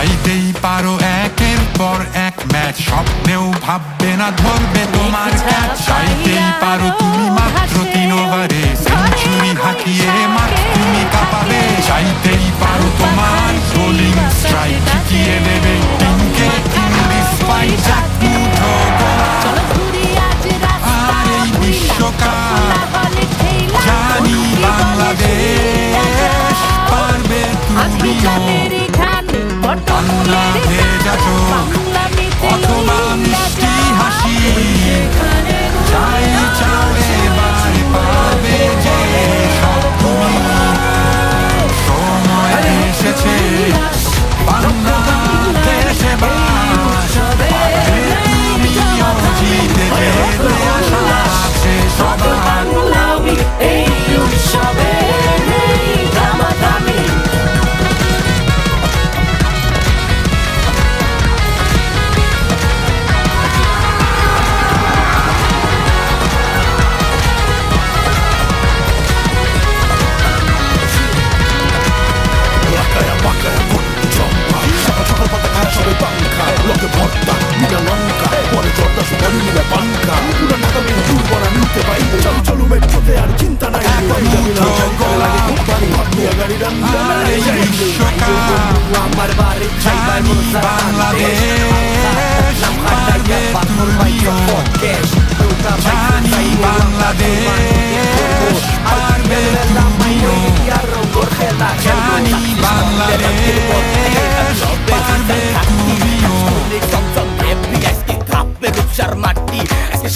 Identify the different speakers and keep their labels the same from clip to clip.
Speaker 1: চাইতেই পারো একের পর এক ম্যাচ, স্বপ্নেও ভাববে না ধরবে তোমার ক্যাচ। চাইতেই পারো তুমি মাত্র 3 ওভারে সেঞ্চুরি হাঁকিয়ে মাঠ তুমি কাঁপাবে। চাইতেই পারো তোমার বোলিং স্ট্রাইক জিতিয়ে দেবে টিমকে ইন দিস ফাইট। এক মুঠো গোলা আর এই বিশ্বকাপ জানি বাংলাদেশ পারবে তুমিও। কান্না ভেজা চোখ অথবা মিষ্টি হাসি, চাই চাও এবার পাবে যে সব তুমি। সময় এসেছে বাংলাদেশে বাস, পারবে তুমিও জিতে যেতে আশা আছে সবার।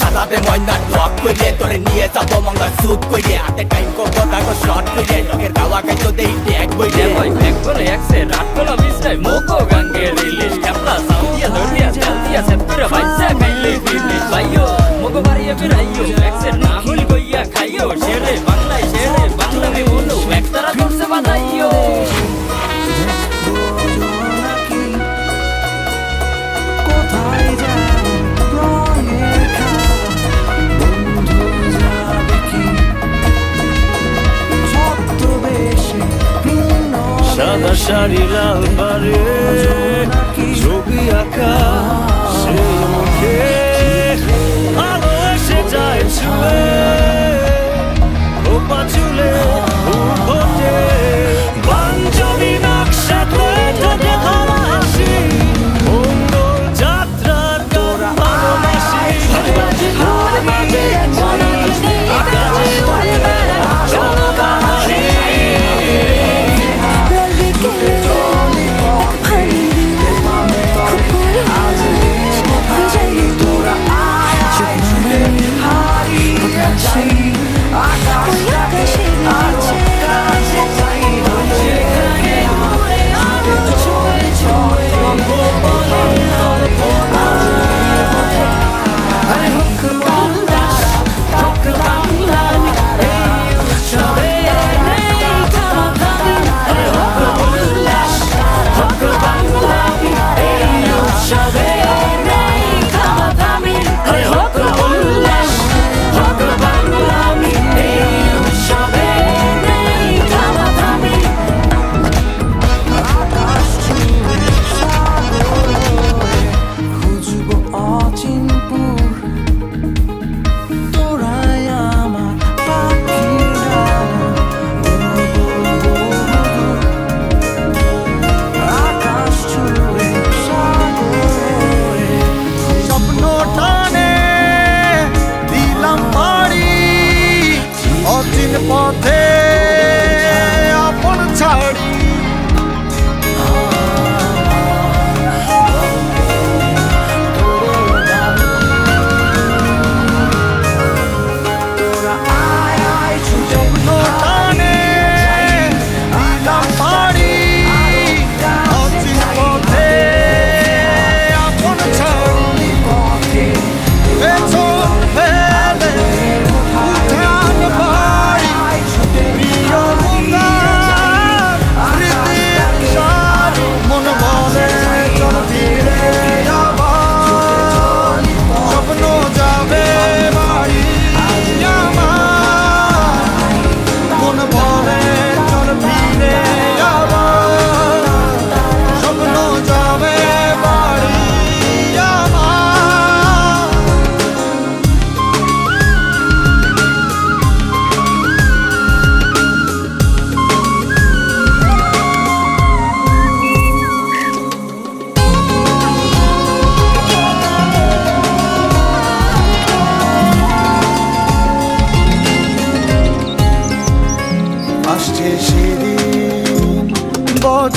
Speaker 2: সাদাতে ময়না ড্রপ করে তোরে নিয়ে যাবো মঙ্গল সুট করে হাতে টাইম করবো তাকে শর্ট করে লোকের গাওয়া খাইতো দেই ট্যাগ বইলে
Speaker 3: ভাই ব্যাক করে একসে রাত কোলা বিছাই মোকো গাঙ্গে রিলিজ ক্যাপলা সাউন্ডিয়া দরিয়া চালদিয়া সেপ্তুরা বাইসা গাইলে ফিনিশ ভাইও মোকো বাড়িয়ে ফিরাইও একসে না হল কইয়া খাইও শেরে বাংলা মে বলো একতারা করছে বাদাইও।
Speaker 4: সাদা শাড়ি লাল বারে ছবি আঁকা সেই মুখে আলো এসে যায় ছুঁয়ে, খোপা চুলে উঠোতে পাঞ্জবি নকশা করে ঠোঁটে ধরা হাসি, মঙ্গল যাত্রার গান ভালোবাসি।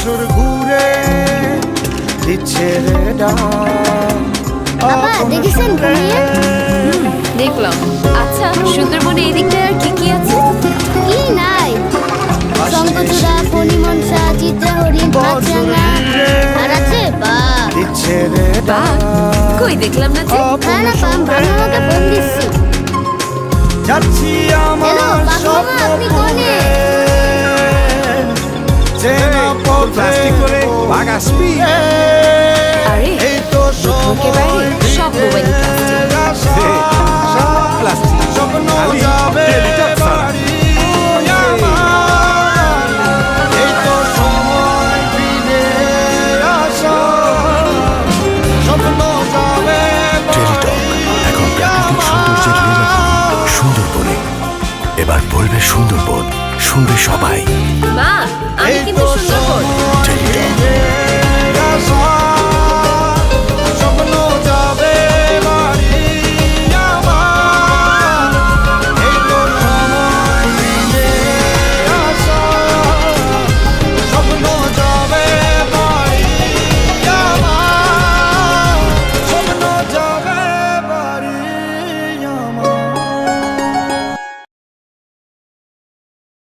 Speaker 4: বছর ঘুরে দিচ্ছে রে ডাক
Speaker 5: বাবা দেখেছেন ঘুমিয়ে
Speaker 6: দেখলাম। আচ্ছা, সুন্দরবনে এই দিকটায় আর কি কি আছে?
Speaker 5: কি নাই শঙ্কচূড়া ফণিমনসা চিত্রা হরিণ মাছরাঙা আর আছে বাঘ
Speaker 4: দিচ্ছে রে
Speaker 6: বাঘ? কই দেখলাম না যে।
Speaker 5: হ্যাঁ না পাম ভালো আমাকে ফোন দিচ্ছি
Speaker 4: যাচ্ছি আমার
Speaker 5: হ্যালো, বাবা, আপনি কোনে?
Speaker 4: চেনা পথে
Speaker 1: প্লাস্টিক করে বাঘ আসবি?